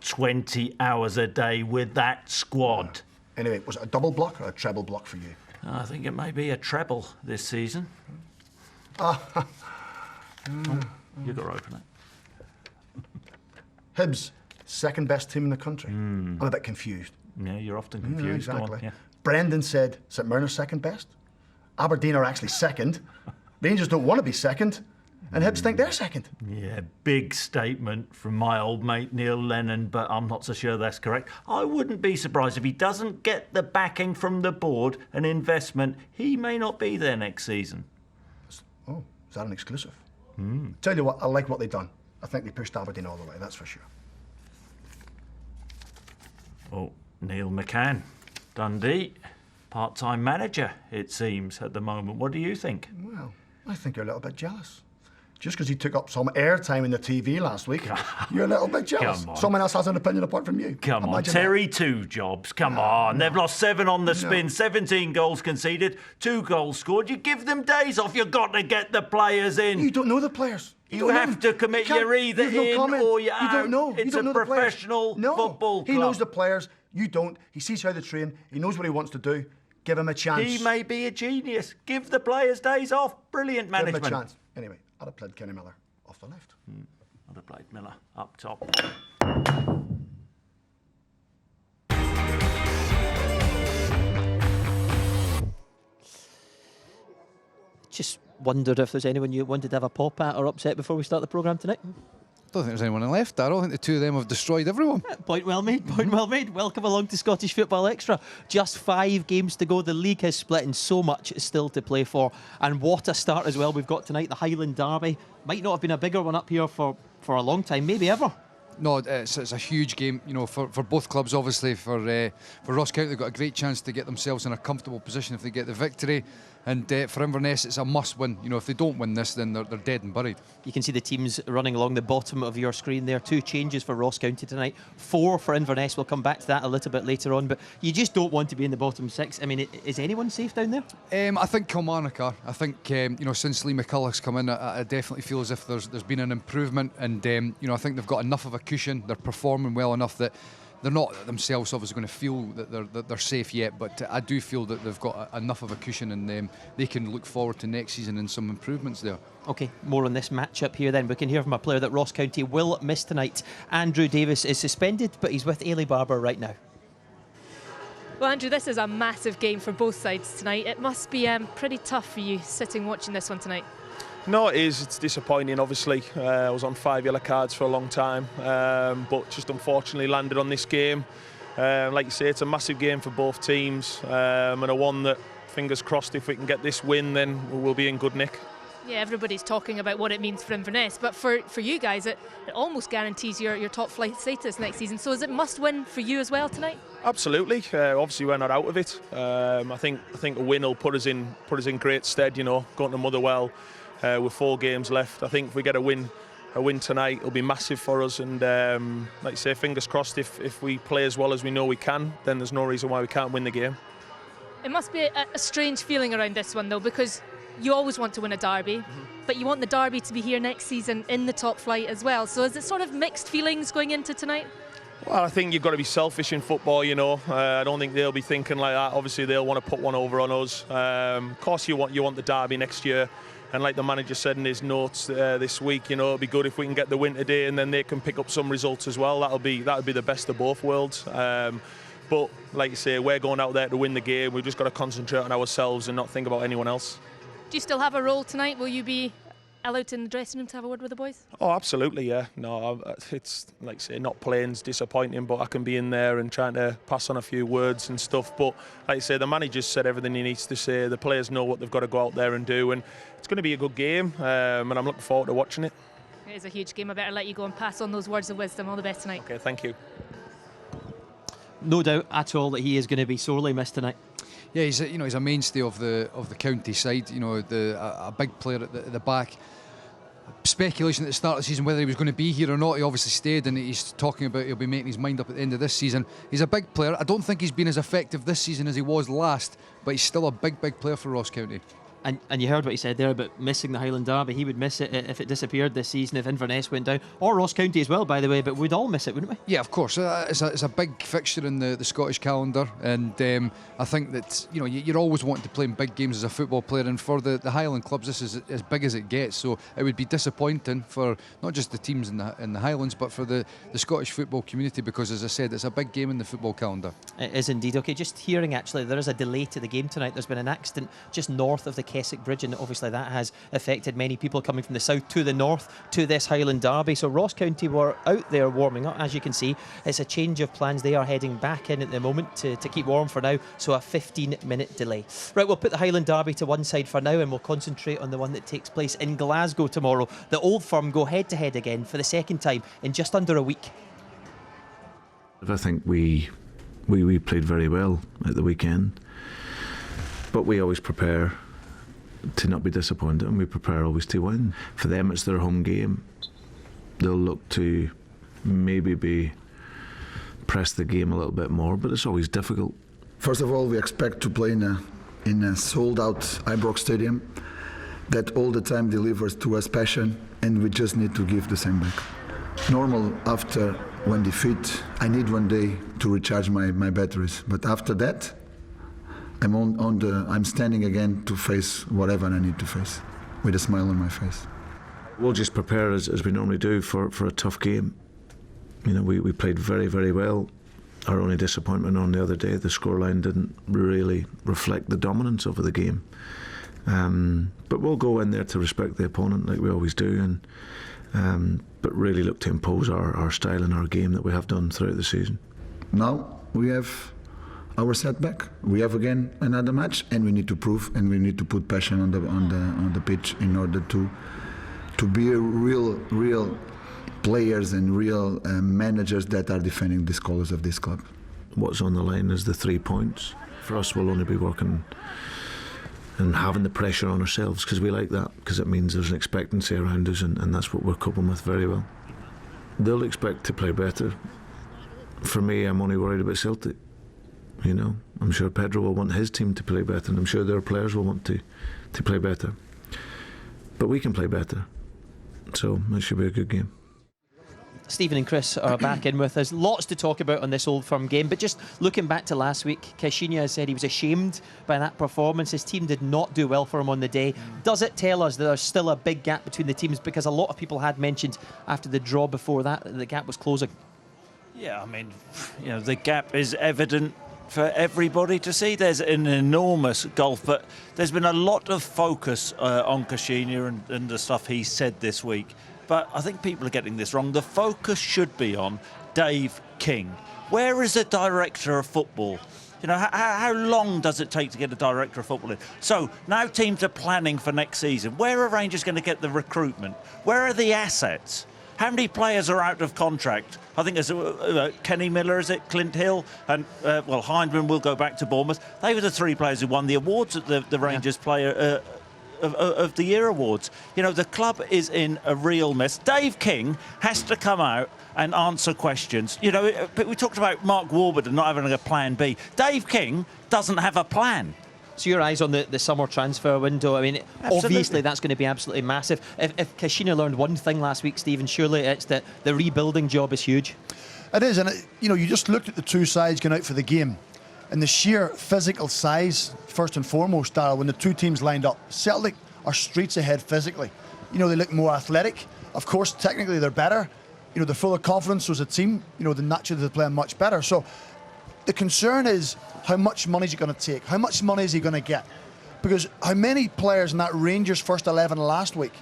20 hours a day with that squad. Anyway, was it a double block or a treble block for you? I think it may be a treble this season. Ah. You've got to open it. Hibs, second best team in the country. I'm a bit confused. Yeah, you're often confused. Yeah, Go on, exactly. yeah. Brendan said St Mirren's second best. Aberdeen are actually second. Rangers don't want to be second. And Hibs think they're second. Yeah, big statement from my old mate Neil Lennon, but I'm not so sure that's correct. I wouldn't be surprised if he doesn't get the backing from the board and investment. He may not be there next season. Oh, is that an exclusive? Tell you what, I like what they've done. I think they pushed Aberdeen all the way, that's for sure. Oh, Neil McCann, Dundee, part-time manager, it seems, at the moment. What do you think? Well, I think you're a little bit jealous. Just because he took up some airtime in the TV last week, you're a little bit jealous. Come on. Someone else has an opinion apart from you. Come on, Imagine Terry, 2 jobs. Come on. no. They've lost 7 on the spin, No. 17 goals conceded, 2 goals scored. You give them days off. You've got to get the players in. You don't know the players. You don't know have them. to commit. You can't- You're either you've no in comment. or you're You out. don't know. It's you don't a know the players. professional No. football He club. knows the players. You don't. He sees how they train. He knows what he wants to do. Give him a chance. He may be a genius. Give the players days off. Brilliant Give him management. a chance. Anyway, I'd have played Kenny Miller off the left. I'd have played Miller up top. Just wondered if there's anyone you wanted to have a pop at or upset before we start the programme tonight. I don't think there's anyone left, Darryl. I think the two of them have destroyed everyone. Point well made, point well made. Welcome along to Scottish Football Extra. Just 5 games to go. The league has split and so much still to play for. And what a start as well we've got tonight. The Highland Derby might not have been a bigger one up here for a long time, maybe ever. No, it's a huge game, you know, for both clubs. Obviously, for Ross County, they've got a great chance to get themselves in a comfortable position if they get the victory. And for Inverness, it's a must-win. You know, if they don't win this, then they're dead and buried. You can see the teams running along the bottom of your screen there. 2 changes for Ross County tonight. 4 for Inverness. We'll come back to that a little bit later on. But you just don't want to be in the bottom 6. I mean, is anyone safe down there? I think Kilmarnock are. I think, you know, since Lee McCulloch's come in, I definitely feel as if there's been an improvement. And, you know, I think they've got enough of a cushion. They're performing well enough that they're not themselves obviously going to feel that they're safe yet, but I do feel that they've got enough of a cushion and they can look forward to next season and some improvements there. OK, more on this match-up here then. We can hear from a player that Ross County will miss tonight. Andrew Davis is suspended, but he's with Ailey Barber right now. Well, Andrew, this is a massive game for both sides tonight. It must be pretty tough for you sitting watching this one tonight. No, it is. It's disappointing, obviously. I was on 5 yellow cards for a long time, but just unfortunately landed on this game. Like you say, it's a massive game for both teams, and a one that, fingers crossed, if we can get this win, then we'll be in good nick. Yeah, everybody's talking about what it means for Inverness, but for you guys, it almost guarantees your top flight status next season. So is it must win for you as well tonight? Absolutely. Obviously, we're not out of it. I think a win will put us in great stead. You know, going to Motherwell. With 4 games left, I think if we get a win tonight, it'll be massive for us. And like you say, fingers crossed. If we play as well as we know we can, then there's no reason why we can't win the game. It must be a strange feeling around this one though, because you always want to win a derby, but you want the derby to be here next season in the top flight as well. So is it sort of mixed feelings going into tonight? Well, I think you've got to be selfish in football, you know. I don't think they'll be thinking like that. Obviously, they'll want to put one over on us. Of course, you want the derby next year. And like the manager said in his notes this week, you know, it'll be good if we can get the win today, and then they can pick up some results as well. That'll be the best of both worlds. But like you say, we're going out there to win the game. We've just got to concentrate on ourselves and not think about anyone else. Do you still have a role tonight? Will you be allowed in the dressing room to have a word with the boys? Oh, absolutely, yeah. No, it's like I say, not playing's disappointing, but I can be in there and trying to pass on a few words and stuff. But like I say, the manager's said everything he needs to say. The players know what they've got to go out there and do, and it's going to be a good game, and I'm looking forward to watching it. It is a huge game. I better let you go and pass on those words of wisdom. All the best tonight. Okay, thank you. No doubt at all that he is going to be sorely missed tonight. Yeah, he's a mainstay of the county side. You know, a big player at the back. Speculation at the start of the season whether he was going to be here or not. He obviously stayed, and he's talking about he'll be making his mind up at the end of this season. He's a big player. I don't think he's been as effective this season as he was last, but he's still a big player for Ross County. And you heard what he said there about missing the Highland Derby. He would miss it if it disappeared this season, if Inverness went down, or Ross County as well, by the way. But we'd all miss it, wouldn't we? Yeah, of course. It's a big fixture in the Scottish calendar, and I think that you're always wanting to play in big games as a football player, and for the Highland clubs, this is as big as it gets. So it would be disappointing for not just the teams in the Highlands, but for the Scottish football community, because, as I said, it's a big game in the football calendar. It is indeed. Okay, just hearing actually, there is a delay to the game tonight. There's been an accident just north of the Keswick Bridge, and obviously that has affected many people coming from the south to the north to this Highland Derby. So Ross County were out there warming up. As you can see, it's a change of plans. They are heading back in at the moment to keep warm for now, so a 15-minute delay. Right, we'll put the Highland Derby to one side for now, and we'll concentrate on the one that takes place in Glasgow tomorrow. The Old Firm go head-to-head again for the second time in just under a week. I think we played very well at the weekend, but we always prepare to not be disappointed, and we prepare always to win. For them, it's their home game. They'll look to maybe press the game a little bit more, but it's always difficult. First of all, we expect to play in a sold-out Ibrox Stadium that all the time delivers to us passion, and we just need to give the same back. Normal after one defeat, I need one day to recharge my batteries, but after that, I'm standing again to face whatever I need to face, with a smile on my face. We'll just prepare as we normally do for a tough game. We played very, very well. Our only disappointment on the other day, the scoreline didn't really reflect the dominance over the game. But we'll go in there to respect the opponent like we always do, but really look to impose our style and our game that we have done throughout the season. Now we have our setback. We have again another match, and we need to prove, and we need to put passion on the pitch in order to be real players and real managers that are defending the colours of this club. What's on the line is the 3 points. For us, we'll only be working and having the pressure on ourselves, because we like that, because it means there's an expectancy around us, and that's what we're coping with very well. They'll expect to play better. For me, I'm only worried about Celtic. I'm sure Pedro will want his team to play better, and I'm sure their players will want to play better. But we can play better, so it should be a good game. Stephen and Chris are back in with us. Lots to talk about on this Old Firm game, but just looking back to last week, Caixinha has said he was ashamed by that performance. His team did not do well for him on the day. Does it tell us that there's still a big gap between the teams? Because a lot of people had mentioned after the draw before that the gap was closing. Yeah, I mean, the gap is evident for everybody to see. There's an enormous gulf, but there's been a lot of focus on Caixinha and the stuff he said this week. But I think people are getting this wrong. The focus should be on Dave King. Where is a director of football? How long does it take to get a director of football in? So now teams are planning for next season. Where are Rangers going to get the recruitment? Where are the assets? How many players are out of contract? I think there's Kenny Miller, is it? Clint Hill, and Hindman will go back to Bournemouth. They were the 3 players who won the awards at the Rangers Player of the Year awards. The club is in a real mess. Dave King has to come out and answer questions. We talked about Mark Warburton not having a plan B. Dave King doesn't have a plan. So your eyes on the summer transfer window. I mean, obviously that's going to be absolutely massive. If Caixinha learned one thing last week, Stephen, surely it's that the rebuilding job is huge. It is, and you just looked at the two sides going out for the game, and the sheer physical size, first and foremost, Darryl, when the two teams lined up. Celtic are streets ahead physically. They look more athletic. Of course, technically they're better. They're full of confidence as a team. Naturally they're playing much better. So the concern is, how much money is he going to take? How much money is he going to get? Because how many players in that Rangers first 11 last week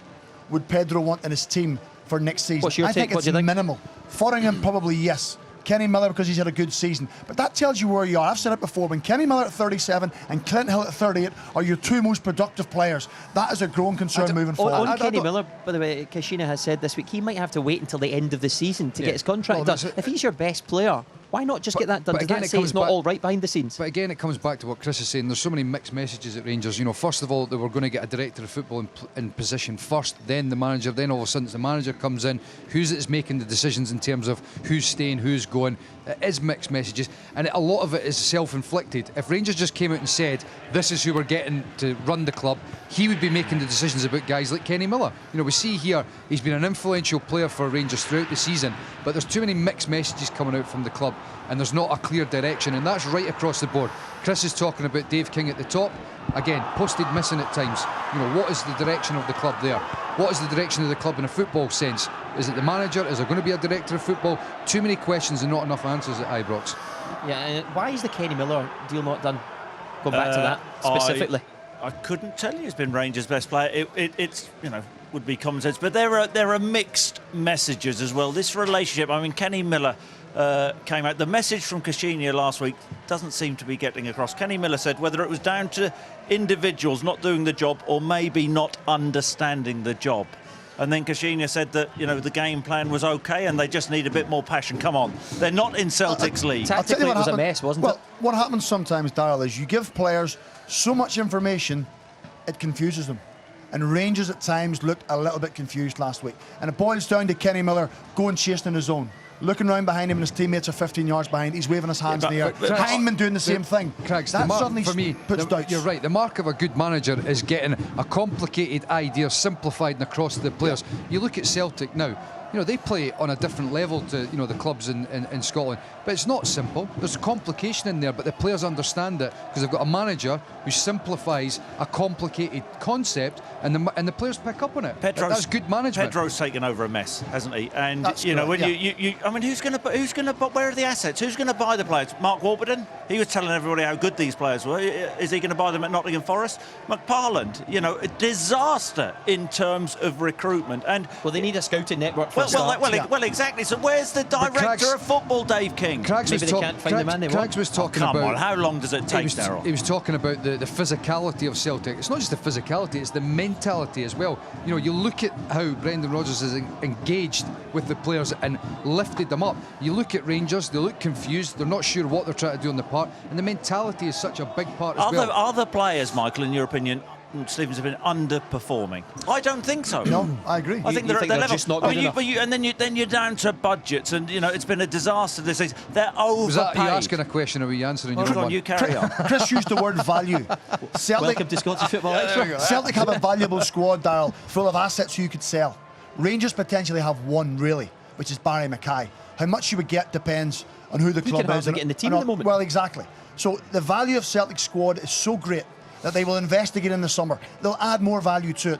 would Pedro want in his team for next season? What's your I take? think it's minimal. Fotheringham, probably yes. Kenny Miller, because he's had a good season. But that tells you where you are. I've said it before. When Kenny Miller at 37 and Clint Hill at 38 are your 2 most productive players, that is a growing concern moving forward. On Kenny Miller, by the way, Caixinha has said this week he might have to wait until the end of the season to get his contract done. If he's your best player, Why not just get that done? but Does again, that it say comes it's not back- all right behind the scenes? But again, it comes back to what Chris is saying. There's so many mixed messages at Rangers. You know, first of all, they were going to get a director of football in position first, then the manager. Then all of a sudden, the manager comes in. Who's it is making the decisions in terms of who's staying, who's going? It is mixed messages, and a lot of it is self-inflicted. If Rangers just came out and said, "This is who we're getting to run the club," he would be making the decisions about guys like Kenny Miller. You know, we see here he's been an influential player for Rangers throughout the season, but there's too many mixed messages coming out from the club, and there's not a clear direction, and that's right across the board. Chris is talking about Dave King at the top. Again, posted missing at times. You know, what is the direction of the club there? What is the direction of the club in a football sense? Is it the manager? Is there going to be a director of football? Too many questions and not enough answers at Ibrox. Yeah, why is the Kenny Miller deal not done? Going back to that specifically. I couldn't tell you he's been Rangers' best player. It's would be common sense, but there are mixed messages as well. This relationship, I mean, Kenny Miller came out. The message from Caixinha last week doesn't seem to be getting across. Kenny Miller said whether it was down to individuals not doing the job or maybe not understanding the job. And then Caixinha said that, the game plan was okay and they just need a bit more passion. Come on, they're not in Celtic's league. I'll tell you Tactically, what it was a happened. mess, wasn't well, it? what happens sometimes, Darryl, is you give players so much information, it confuses them. And Rangers at times looked a little bit confused last week. And it boils down to Kenny Miller going chasing in his zone. Looking round behind him and his teammates are 15 yards behind. He's waving his hands in the air. Hangman doing the same thing. Craigs, That the mark, suddenly for me, puts doubts. you're right. The mark of a good manager is getting a complicated idea simplified and across to the players. You look at Celtic now. They play on a different level to the clubs in Scotland, but it's not simple. There's complication in there, but the players understand it because they've got a manager who simplifies a complicated concept, and the players pick up on it. That's good management. Pedro's taken over a mess, hasn't he? And That's when correct, I mean, who's going to where are the assets? Who's going to buy the players? Mark Warburton. He was telling everybody how good these players were. Is he going to buy them at Nottingham Forest? McParland. A disaster in terms of recruitment. And Well, they need a scouting network for a start. well, exactly. So where's the director Craigs- of football, Dave King? Craigs Maybe they can't find the man they want. Craigs was talking Come about. on, how long does it take, Daryl? He was talking about the physicality of Celtic. It's not just the physicality, it's the mentality as well. You look at how Brendan Rodgers is engaged with the players and lifted them up. You look at Rangers, they look confused, they're not sure what they're trying to do on the park, and the mentality is such a big part as well. Are the players, Michael, in your opinion, Stevens, have been underperforming? I don't think so. No, I agree. I think You they're think at their they're level. just not I good mean, enough? then you're down to budgets, and it's been a disaster this season. They're Was that you overpaid. asking a question or were you answering your Hold own on, one? you carry on. Chris used the word value. Celtic, Welcome to Scottish Football Extra. Celtic have a valuable squad, Darryl, full of assets who you could sell. Rangers potentially have one, really, which is Barry Mackay. How much you would get depends on who the He club can is. hardly get in the team at the moment. Well, exactly. So the value of Celtic's squad is so great that they will investigate in the summer. They'll add more value to it.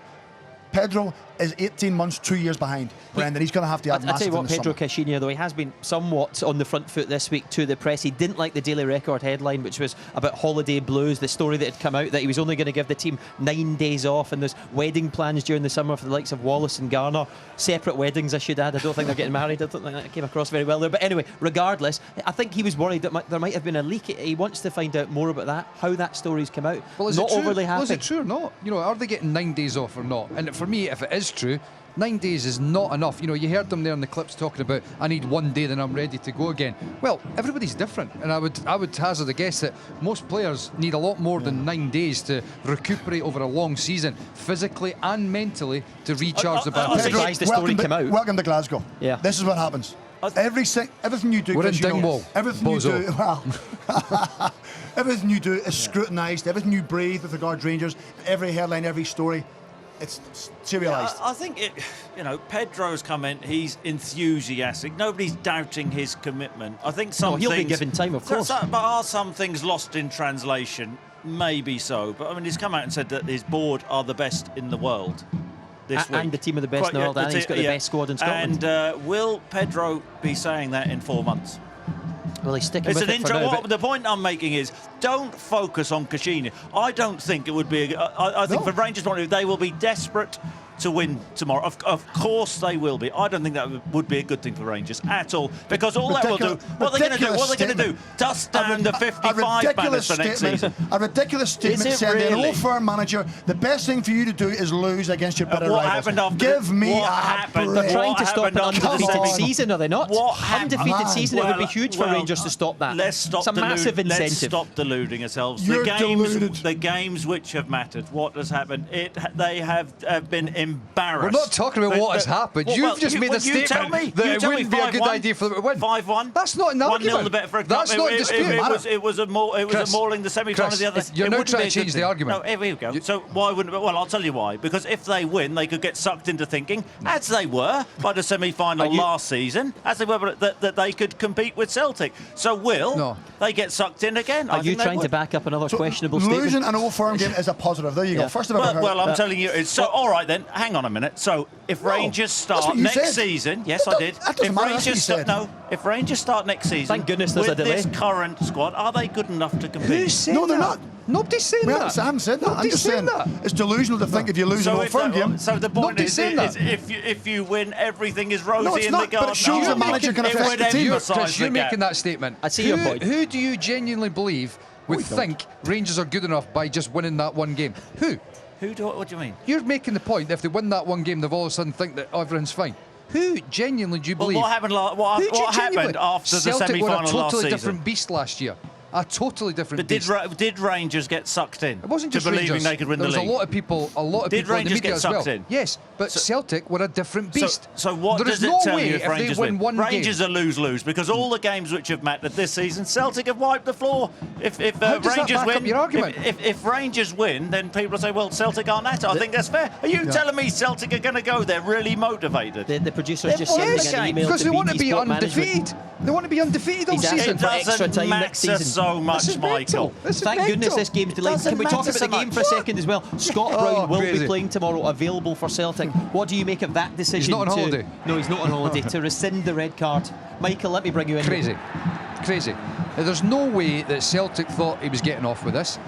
Pedro is 18 months, 2 years behind. Brendan, he's going to have to add I'll tell massive you what, in the Pedro summer. Caixinha, though, he has been somewhat on the front foot this week to the press. He didn't like the Daily Record headline, which was about holiday blues, the story that had come out that he was only going to give the team 9 days off, and there's wedding plans during the summer for the likes of Wallace and Garner. Separate weddings, I should add. I don't think they're getting married. I don't think that came across very well there. But anyway, regardless, I think he was worried that there might have been a leak. He wants to find out more about that, how that story's come out. Well, is Not it true? overly happy. Well, is it true or not? Are they getting 9 days off or not? And for me, if it is true, 9 days is not enough. You heard them there in the clips talking about, I need 1 day, then I'm ready to go again. Well, everybody's different, and I would hazard a guess that most players need a lot more than 9 days to recuperate over a long season, physically and mentally, to recharge the I'm batteries. surprised the story welcome, came out. Welcome to Glasgow. Yeah. This is what happens. Everything you do, We're Chris, in you know, Dingwall, everything you bozo. do, well, everything you do is scrutinised. Everything you breathe with regard to Rangers, every headline, every story, it's serialised. I think Pedro's come in. He's enthusiastic. Nobody's doubting his commitment. I think some he'll be things, given time, of course. But are some things lost in translation? Maybe so. But I mean, he's come out and said that his board are the best in the world this week. And the team are the best in the world, and he's got the best squad in Scotland. And will Pedro be saying that in 4 months? Well, he's sticking It's with an it for now. intro. but- The point I'm making is, don't focus on Caixinha. I don't think it would be. I think No. for Rangers, they will be desperate to win tomorrow. Of course they will be. I don't think that would be a good thing for Rangers at all, because all that will do, what are they going to do? What are they going to do? Dust down the 55 banners for next season. A ridiculous statement it saying really? an Old Firm manager, the best thing for you to do is lose against your bitter What rivals. happened after Give me what a happened? break. They're trying to What stop an happened after the undefeated semi- season, are they not? What happened? Undefeated season, it would be huge for Rangers to stop that. Let's stop It's a massive incentive. Let's stop deluding ourselves. You're deluded. The games which have mattered, what has happened? They have been embarrassed. We're not talking about what has happened. You've just made a you tell statement me. that You it tell me wouldn't be a good 5-1. idea for them to win. 5-1. That's not an argument. 1-0 the better for a That's cup. not a dispute. It was a Chris, mauling the semi-final of the other. you're It now wouldn't trying be to a good change the thing. argument. No, here we go. So why wouldn't? Well, I'll tell you why. Because if they win, they could get sucked into thinking, as they were by the semi-final last season, as they were that they could compete with Celtic. So will they get sucked in again? Are you trying to back up another questionable statement? Losing an Old Firm game is a positive. There you go. First of all, Well, I'm telling you, it's so. All right then, hang on a minute. So if Rangers start what you next said. season, yes, I did. That doesn't If matter, that's what you Rangers start, said. no, if Rangers start next season, Thank goodness there's with a delay. this current squad, are they good enough to compete? Who's saying No, they're that? not. Nobody's saying I that. haven't said that. I'm Nobody's just saying saying that. it's delusional to think if you lose an Old Firm game. So the point Nobody's is saying that. if you win, everything is rosy No, it's in not, the garden. but it shows No, the manager can it affect would the team. emphasise Chris, you're the gap. making that statement. I see your point. Who do you genuinely believe would think Rangers are good enough by just winning that one game? Who? What do you mean? You're making the point that if they win that one game, they've all of a sudden think that everything's fine. Who genuinely do you Well, believe? what happened? Who What do you happened genuinely- after the Celtic semi-final were a last totally season? different beast last year. A totally different But beast. did Rangers get sucked in? It wasn't to just believing Rangers. they could win there the was league. a lot of people Did in the Rangers media get as well. sucked in? Yes, but Celtic were a different beast. So what there does is it no tell way you if Rangers they win one Rangers game. are lose-lose because all the games which have mattered this season, Celtic have wiped the floor. If How does that Rangers back up win, your argument? if Rangers win, then people will say, well, Celtic aren't at it. I think that's fair. Are you telling me Celtic are going to go there really motivated? The producer's just They've sending won an the email Because to they want to BT be Sport Management. undefeated. They want to be undefeated all He's asking season. It for extra doesn't time next matter season. so much, This is mental. Michael. This is Thank mental. goodness this game's delayed. doesn't Can we talk matter about so the game much. for a second as well? Scott Brown will crazy. be playing tomorrow, available for Celtic. What do you make of that decision? He's not on holiday. No, he's not on holiday. To rescind the red card. Michael, let me bring you in. Crazy. There's no way that Celtic thought he was getting off with this.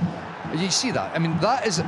You see that? I mean, that is,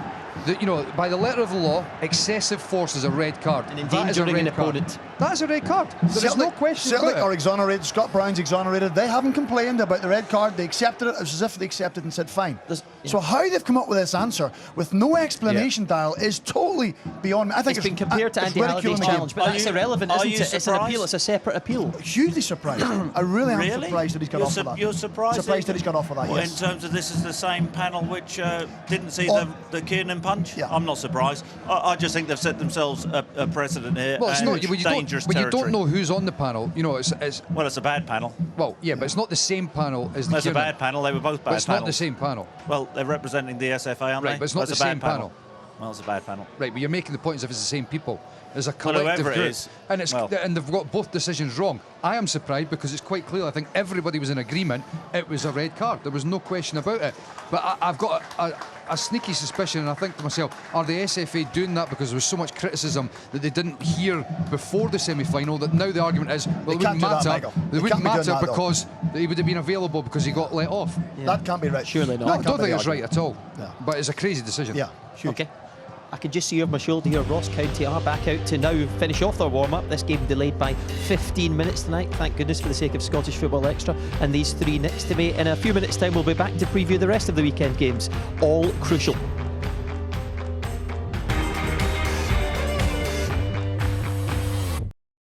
by the letter of the law, excessive force is a red card. And That is a endangering red an card. opponent. That is a red card. There is no question Celtic about are it. exonerated. Scott Brown's exonerated. They haven't complained about the red card. They accepted it. It was as if they accepted and said fine. So how they've come up with this answer with no explanation, Darryl, is totally beyond me. I think It's been compared to it's Andy ridiculing Halliday's the game. challenge, but that's irrelevant, are isn't you it? It's an surprised? appeal. It's a separate appeal. Hugely surprised. I really am Really? surprised that he's got You're off with that. You're surprised? Surprised that he's got off with that, Well, yes. in terms of this is the same panel which didn't see Oh. the Kiernan punch? Yeah. I'm not surprised. I just think they've set themselves a precedent here. Well, it's and not. dangerous When you territory. don't know who's on the panel, it's Well, it's a bad panel. well, yeah, but it's not the same panel as the That's a Kiernan. bad panel. They were both bad But it's not panels. the same panel. Well, they're representing the SFA, aren't Right, they? but it's not That's the a bad same panel. Well, it's a bad panel. Right, but you're making the point as if it's the same people. There's a Well, collective whoever it group, is, and it's well. and they've got both decisions wrong. I am surprised because it's quite clear. I think everybody was in agreement. It was a red card. There was no question about it. But I've got a sneaky suspicion, and I think to myself, are the SFA doing that because there was so much criticism that they didn't hear before the semi-final? That now the argument is, well, They it can't wouldn't do that, matter. Michael. It They wouldn't can't be doing matter that, though. because he would have been available because he got let off. That can't be right. Surely not. No, That I can't don't be think the it's right argument. at all. Yeah. But it's a crazy decision. Yeah, huge. Okay. I can just see over my shoulder here, Ross County are back out to now finish off their warm-up. This game delayed by 15 minutes tonight, thank goodness, for the sake of Scottish Football Extra. And these three next to me, in a few minutes' time, we'll be back to preview the rest of the weekend games, all crucial.